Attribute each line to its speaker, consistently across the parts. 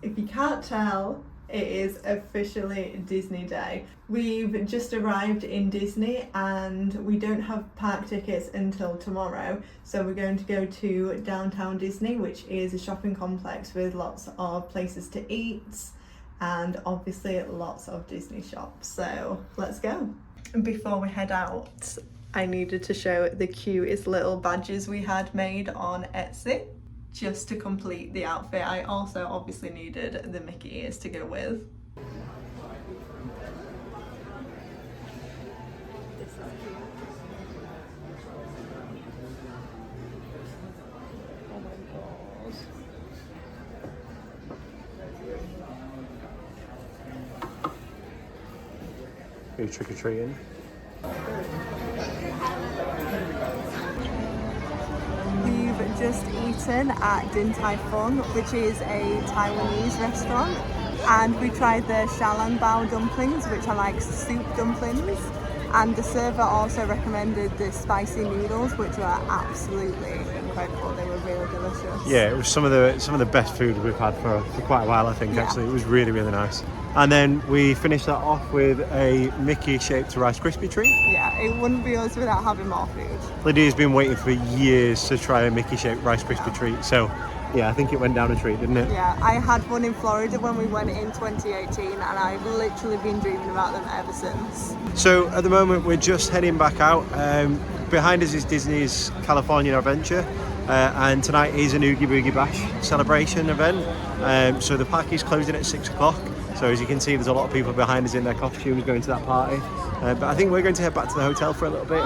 Speaker 1: If you can't tell, it is officially Disney Day. We've just arrived in Disney and we don't have park tickets until tomorrow, so we're going to go to downtown Disney, which is a shopping complex with lots of places to eat and obviously lots of Disney shops. So let's go. Before we head out, I needed to show the cutest little badges we had made on Etsy just to complete the outfit. I also obviously needed the Mickey ears to go with. This is cute. Oh my god.
Speaker 2: Are you trick-or-treating?
Speaker 1: We've just eaten at Din Tai Fung, which is a Taiwanese restaurant, and we tried the xiaolong bao dumplings, which are like soup dumplings, and the server also recommended the spicy noodles, which were absolutely incredible. They were really delicious.
Speaker 2: Yeah, it was some of the best food we've had for quite a while, I think. Actually, it was really nice. And then we finished that off with a Mickey-shaped Rice Krispie treat.
Speaker 1: Yeah, it wouldn't be us without having more food.
Speaker 2: Lydia's been waiting for years to try a Mickey-shaped Rice Krispie treat, so yeah, I think it went down a treat, didn't it?
Speaker 1: Yeah, I had one in Florida when we went in 2018, and I've literally been dreaming about them ever since.
Speaker 2: So at the moment we're just heading back out. Behind us is Disney's California Adventure, and tonight is an Oogie Boogie Bash celebration event. So the park is closing at 6 o'clock. So as you can see, there's a lot of people behind us in their costumes going to that party. But I think we're going to head back to the hotel for a little bit.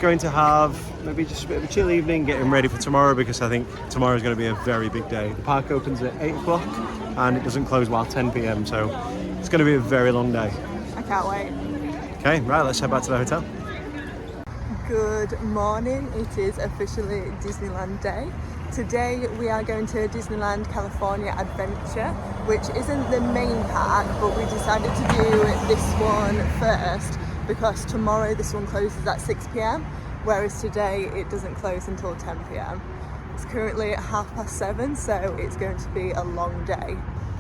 Speaker 2: Going to have maybe just a bit of a chill evening, getting ready for tomorrow, because I think tomorrow is going to be a very big day. The park opens at 8 o'clock and it doesn't close while 10 p.m. So it's going to be a very long day.
Speaker 1: I can't wait.
Speaker 2: Okay, right, let's head back to the hotel.
Speaker 1: Good morning, it is officially Disneyland Day. Today we are going to Disneyland California Adventure, which isn't the main park, but we decided to do this one first because tomorrow this one closes at 6 p.m, whereas today it doesn't close until 10 p.m. It's currently at 7:30, so it's going to be a long day.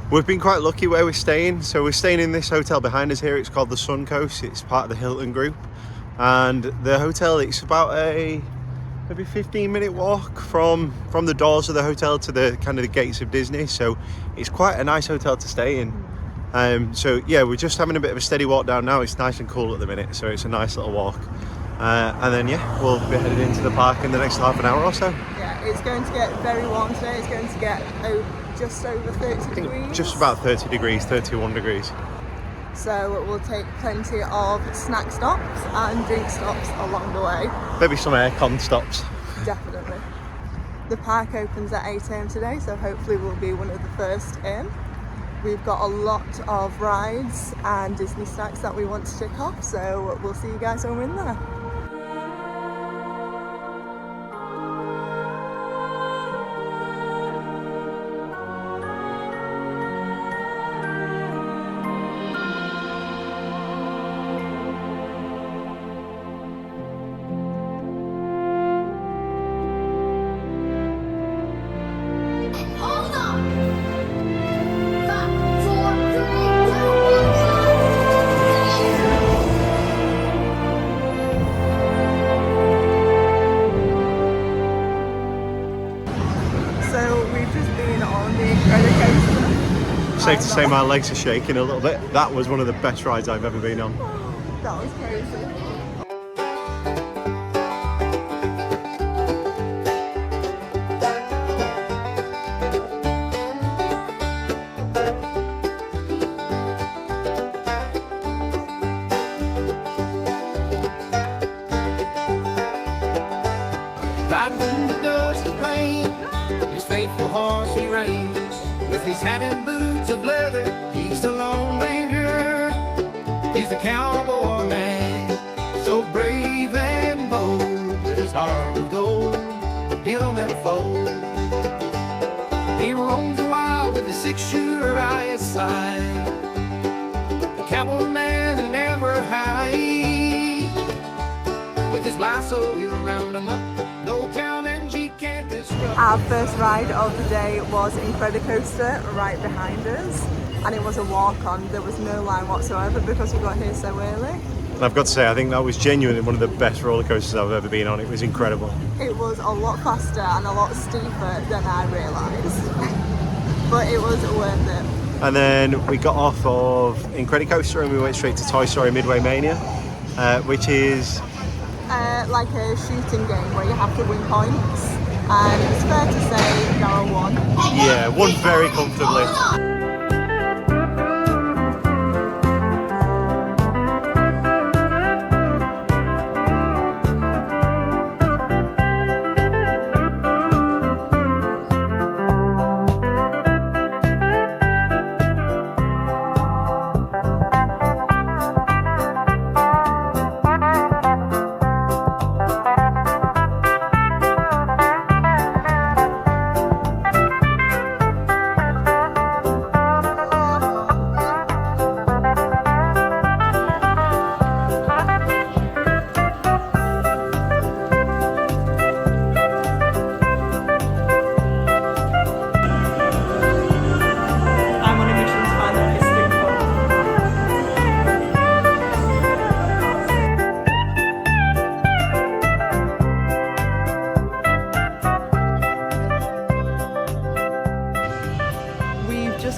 Speaker 2: We've been quite lucky where we're staying. So we're staying in this hotel behind us here. It's called the Suncoast. It's part of the Hilton Group. And the hotel, it's about a maybe 15-minute walk from the doors of the hotel to the kind of the gates of Disney. So it's quite a nice hotel to stay in. So yeah, we're just having a bit of a steady walk down now. It's nice and cool at the minute, so it's a nice little walk. And then yeah, we'll be headed into the park in the next half an hour or so.
Speaker 1: Yeah, it's going to get very warm today. It's going to get just over 30 degrees.
Speaker 2: Just about 30 degrees, 31 degrees.
Speaker 1: So we'll take plenty of snack stops and drink stops along the way.
Speaker 2: Maybe some aircon stops.
Speaker 1: Definitely. The park opens at 8 a.m. today, so hopefully we'll be one of the first in. We've got a lot of rides and Disney snacks that we want to tick off, so we'll see you guys when we're in there.
Speaker 2: Safe to say my legs are shaking a little bit. That was one of the best rides I've ever been on.
Speaker 1: That was crazy.
Speaker 3: His faithful horse he reins, with his hat and boots of leather. He's the Lone Ranger. He's the cowboy man, so brave and bold that his heart of gold he'll never fold. He roams the wild with a six-shooter by his side. The cowboy man will never hide. With his lasso he'll round him up. No town and G can't destroy.
Speaker 1: Our first ride of the day was Incredicoaster right behind us, and it was a walk-on. There was no line whatsoever because we got here so early.
Speaker 2: And I've got to say, I think that was genuinely one of the best roller coasters I've ever been on. It was incredible.
Speaker 1: It was a lot faster and a lot steeper than I realised, but it was worth it.
Speaker 2: And then we got off of Incredicoaster and we went straight to Toy Story Midway Mania, which is
Speaker 1: like a shooting game where you have to win points, and it's fair to say Daryl won.
Speaker 2: Yeah, won very comfortably.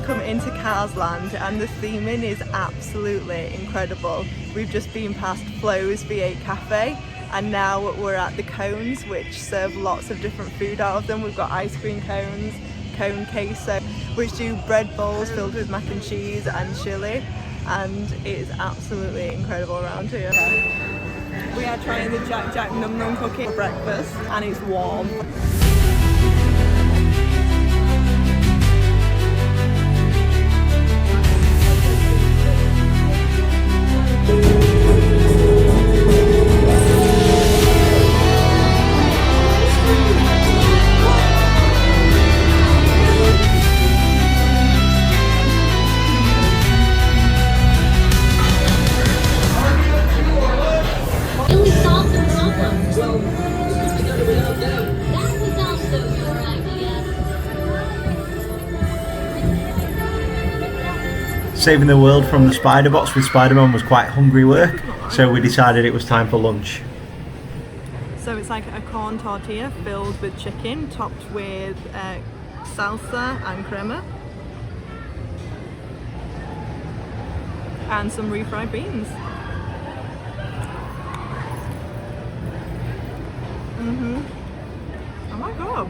Speaker 2: Come into Cars Land and the theming is absolutely incredible. We've just been past Flo's V8 Cafe and now we're at the cones, which serve lots of different food out of them. We've got ice cream cones, cone queso, which do bread bowls filled with mac and cheese and chili, and it is absolutely incredible around here. We are trying the Jack Jack Num Num cookie for breakfast and it's warm. Saving the world from the spider bots with Spider-Man was quite hungry work, so we decided it was time for lunch.
Speaker 1: So it's like a corn tortilla filled with chicken, topped with salsa and crema, and some refried beans. Oh my god.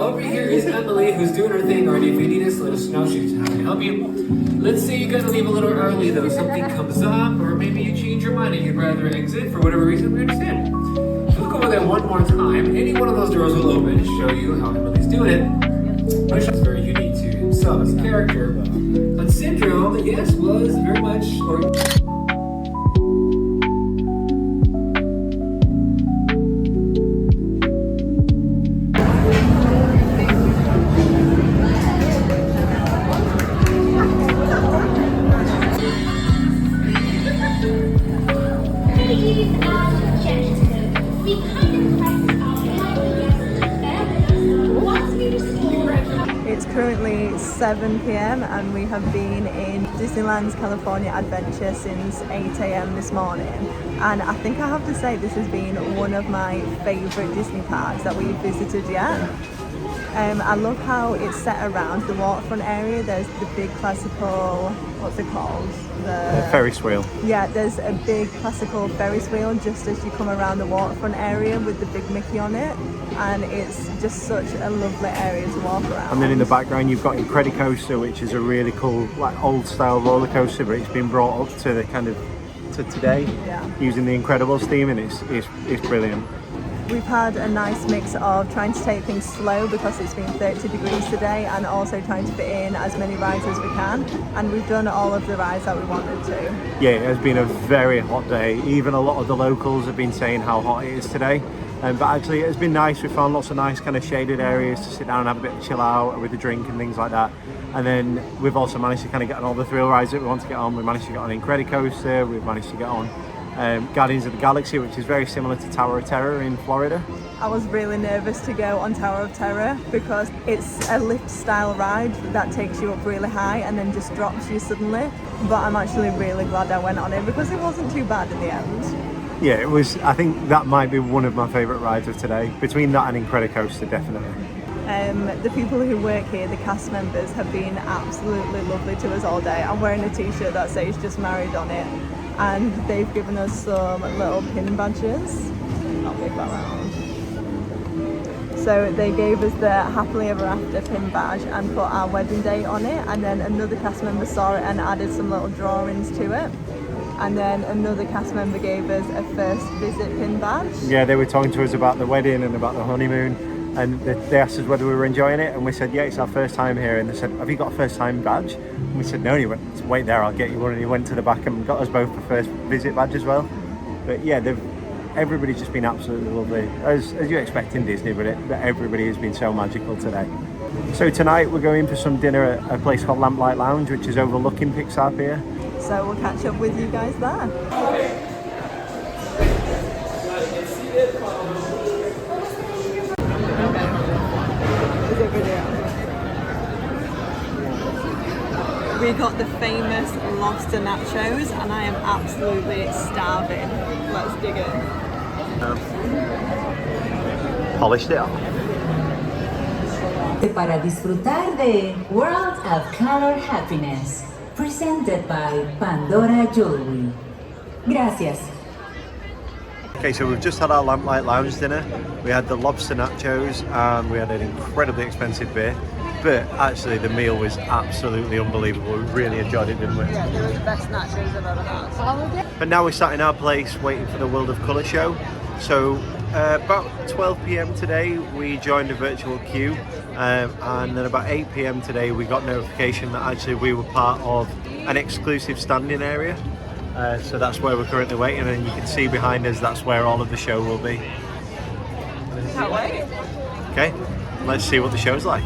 Speaker 4: over here is Emily, who's doing her thing already. If you need us, let us know. She's happy to help you. Let's say you gotta leave a little early though. Something comes up, or maybe you change your mind and you'd rather exit for whatever reason. We understand. Look over there one more time. Any one of those doors will open to show you how Emily's doing it. But it's very unique to himself as a character. But Syndrome, yes, was very much.
Speaker 1: It's currently 7 p.m. and we have been in Disneyland California Adventure since 8 a.m. this morning, and I think I have to say this has been one of my favourite Disney parks that we've visited yet. I love how it's set around the waterfront area. There's the big classical, what's it called?
Speaker 2: The Ferris wheel.
Speaker 1: Yeah, there's a big classical Ferris wheel just as you come around the waterfront area with the big Mickey on it, and it's just such a lovely area to walk around.
Speaker 2: And then in the background you've got Incredicoaster, which is a really cool, like, old style roller coaster, but it's been brought up to the kind of to today, using the Incredibles theme, and it's brilliant.
Speaker 1: We've had a nice mix of trying to take things slow because it's been 30 degrees today, and also trying to fit in as many rides as we can, and we've done all of the rides that we wanted to.
Speaker 2: Yeah, it has been a very hot day. Even a lot of the locals have been saying how hot it is today. But actually it has been nice. We found lots of nice kind of shaded areas to sit down and have a bit of chill out with a drink and things like that. And then we've also managed to kind of get on all the thrill rides that we want to get on. We managed to get on Incredicoaster, we've managed to get on Guardians of the Galaxy, which is very similar to Tower of Terror in Florida.
Speaker 1: I was really nervous to go on Tower of Terror because it's a lift style ride that takes you up really high and then just drops you suddenly. But I'm actually really glad I went on it because it wasn't too bad in the end.
Speaker 2: Yeah, it was. I think that might be one of my favourite rides of today. Between that and Incredicoaster, definitely.
Speaker 1: The people who work here, the cast members, have been absolutely lovely to us all day. I'm wearing a t-shirt that says "Just Married" on it, and they've given us some little pin badges. I'll move that around. So they gave us the Happily Ever After pin badge and put our wedding date on it, and then another cast member saw it and added some little drawings to it. And then another cast member gave us a first visit pin badge. Yeah,
Speaker 2: they were talking to us about the wedding and about the honeymoon, and they asked us whether we were enjoying it, and we said, yeah, it's our first time here. And they said, have you got a first time badge? And we said, no. And he went, wait there, I'll get you one. And he went to the back and got us both the first visit badge as well. But yeah, everybody's just been absolutely lovely, as you expect in Disney, but everybody has been so magical today. So tonight we're going for some dinner at a place called Lamplight Lounge, which is overlooking Pixar Pier.
Speaker 1: So we'll catch up with you guys there. Is it video? We got the famous lobster nachos and I am absolutely starving. Let's dig in.
Speaker 2: Polished it off.
Speaker 5: Para disfrutar de World of Color Happiness, presented by Pandora Jewelry. Gracias.
Speaker 2: Okay, so we've just had our Lamplight Lounge dinner. We had the lobster nachos and we had an incredibly expensive beer. But actually the meal was absolutely unbelievable. We really enjoyed it, didn't we?
Speaker 1: Yeah, they were the best nachos I've ever had.
Speaker 2: But now we're sat in our place waiting for the World of Colour show. So about 12 p.m. today we joined a virtual queue, and then about 8 p.m. today we got notification that actually we were part of an exclusive standing area. So that's where we're currently waiting, and you can see behind us that's where all of the show will be.
Speaker 1: Can't wait.
Speaker 2: Okay, let's see what the show's like.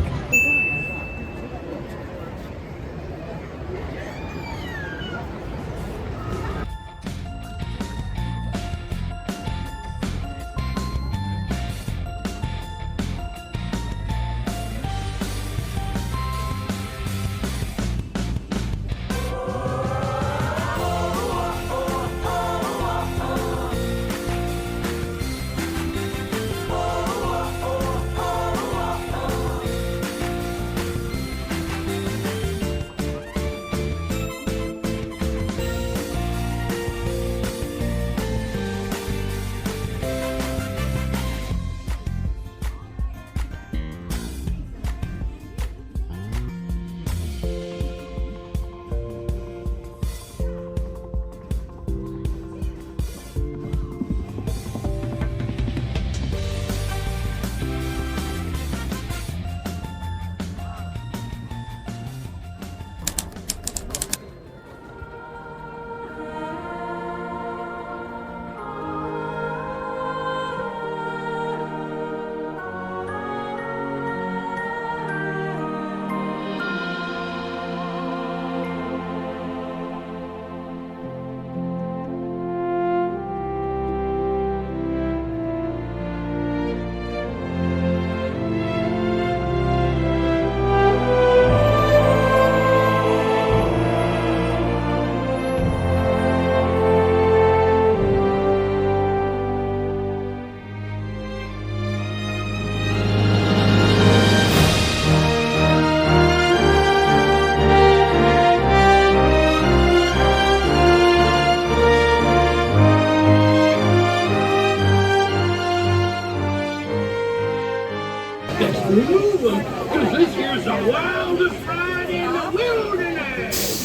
Speaker 6: Let's remove them, because this here's the wildest ride in the wilderness.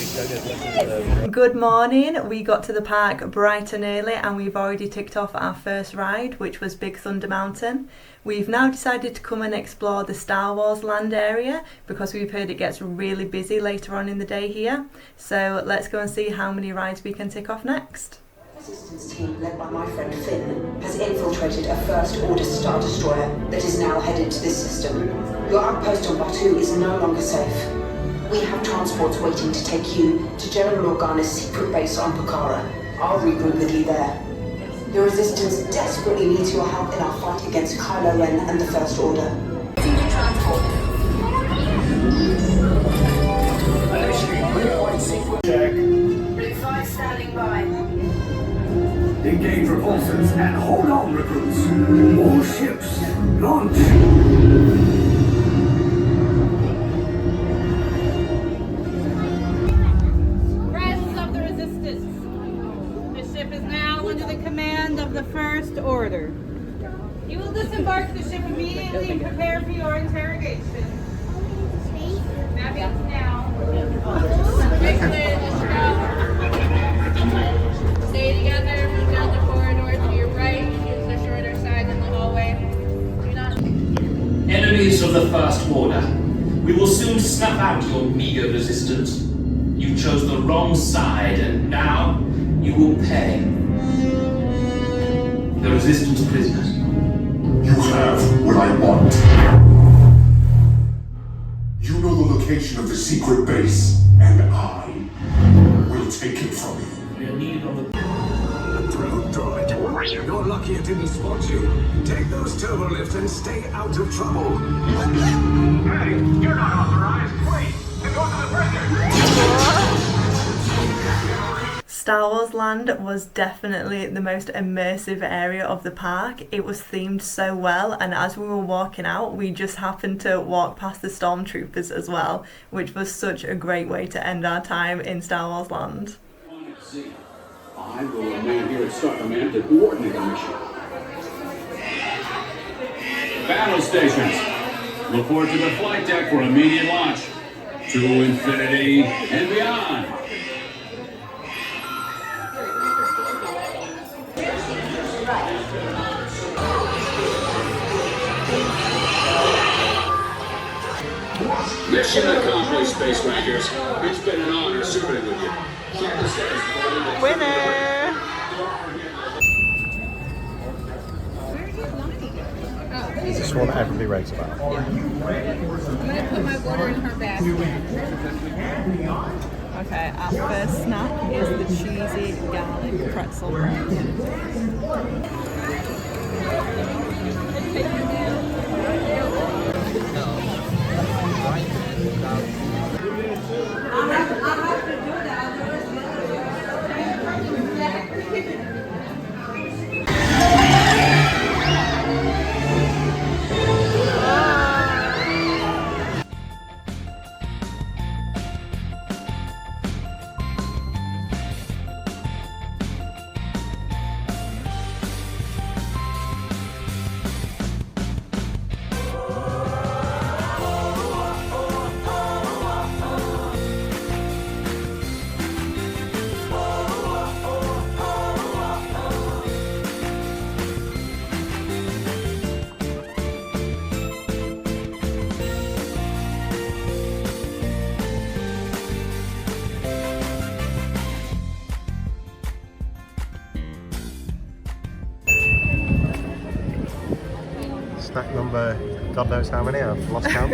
Speaker 1: Good morning. We got to the park bright and early and we've already ticked off our first ride, which was Big Thunder Mountain. We've now decided to come and explore the Star Wars land area because we've heard it gets really busy later on in the day here. So let's go and see how many rides we can tick off next.
Speaker 7: Resistance team led by my friend Finn has infiltrated a First Order Star Destroyer that is now headed to this system. Your outpost on Batuu is no longer safe. We have transports waiting to take you to General Organa's secret base on Pucara. I'll regroup with you there. The Resistance desperately needs your help in our fight against Kylo Ren and the First Order.
Speaker 6: Check.
Speaker 7: Big 5 standing by.
Speaker 6: Engage repulsors and hold on, recruits. All ships, launch.
Speaker 8: Friends of the Resistance, the ship is now under the command of the First Order. You will disembark the ship immediately and prepare for your interrogation. That means now. Stay together, move down the corridor to your right, use the shorter side in the hallway. Do not.
Speaker 9: Enemies of the First Order, we will soon snuff out your meager resistance. You chose the wrong side, and now you will pay. The Resistance prisoners.
Speaker 10: You have what I want. You know the location of the secret base, and I will take it from you.
Speaker 9: We are needed on the...
Speaker 6: Probe droid. You're lucky it didn't spot you. Take those turbo lifts and stay out of trouble. Hey, you're not authorized. Wait, then go to the prisoner.
Speaker 1: Star Wars Land was definitely the most immersive area of the park. It was themed so well, and as we were walking out, we just happened to walk past the stormtroopers as well, which was such a great way to end our time in Star Wars Land.
Speaker 6: I will remain here at Star Command to coordinate the mission. Battle stations. Look forward to the flight deck for immediate launch. To infinity and beyond. Mission accomplished, Space Rangers. It's been an honor serving with you.
Speaker 1: Winner!
Speaker 2: Is this one that everybody raves about?
Speaker 8: I'm gonna put my water in her basket.
Speaker 1: Okay, our first snack is the cheesy garlic pretzel bread.
Speaker 2: Snack number, God knows how many, I've lost count.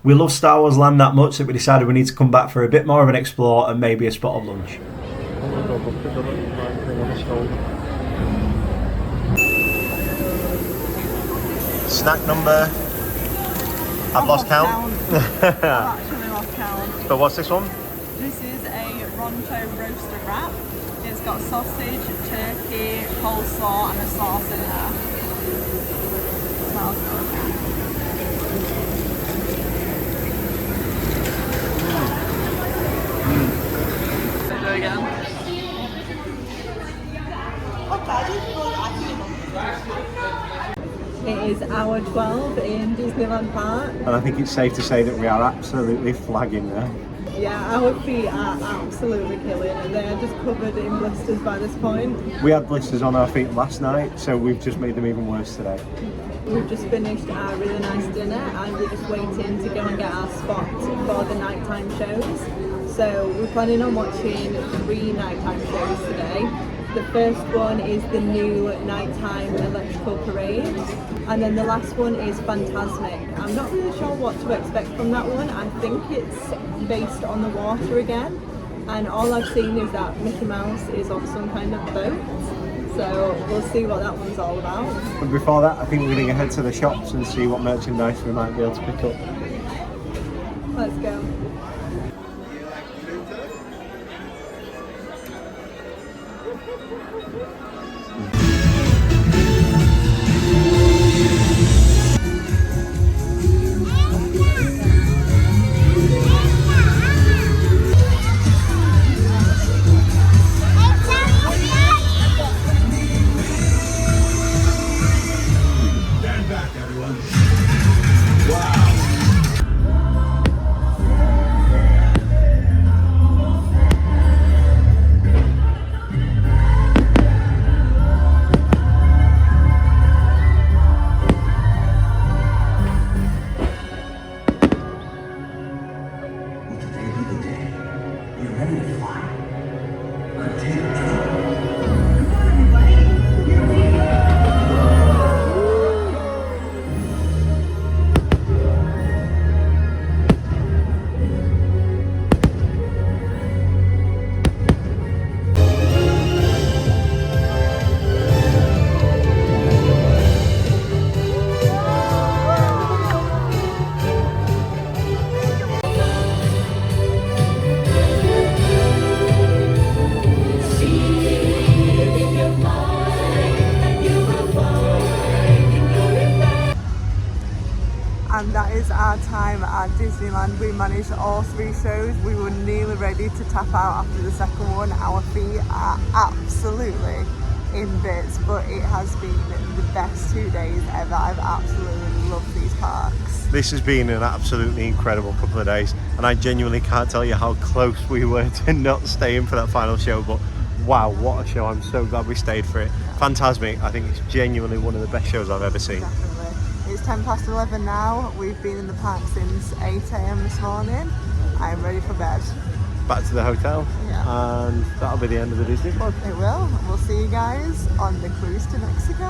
Speaker 2: We love Star Wars Land that much that we decided we need to come back for a bit more of an explore and maybe a spot of lunch. Snack number. I've lost count.
Speaker 1: I've actually lost count.
Speaker 2: But what's this one?
Speaker 1: This is a Ronto roasted wrap. It's got sausage, turkey, coleslaw and a sauce in there. Smells good. Do it again. It is hour 12 in Disneyland Park.
Speaker 2: And I think it's safe to say that we are absolutely flagging there.
Speaker 1: Yeah, our feet are absolutely killing and they are just covered in blisters by this point.
Speaker 2: We had blisters on our feet last night, so we've just made them even worse today.
Speaker 1: We've just finished our really nice dinner and we're just waiting to go and get our spot for the nighttime shows. So we're planning on watching 3 nighttime shows today. The first one is the new nighttime electrical parade, and then the last one is Fantasmic. I'm not really sure what to expect from that one. I think it's based on the water again, and all I've seen is that Mickey Mouse is on some kind of boat. So we'll see what that one's all about.
Speaker 2: But before that, I think we're going to head to the shops and see what merchandise we might be able to pick up.
Speaker 1: Let's go. And that is our time at Disneyland. We managed all 3 shows. We were nearly ready to tap out after the second one. Our feet are absolutely in bits, but it has been the best 2 days ever. I've absolutely loved these parks.
Speaker 2: This has been an absolutely incredible couple of days, and I genuinely can't tell you how close we were to not staying for that final show, but wow, what a show. I'm so glad we stayed for it. Fantasmic, I think it's genuinely one of the best shows I've ever seen.
Speaker 1: Definitely. It's 11:10 now. We've been in the park since 8 AM this morning. I'm ready for bed.
Speaker 2: Back to the hotel, and that'll be the end of the Disney vlog.
Speaker 1: It will. We'll see you guys on the cruise to Mexico.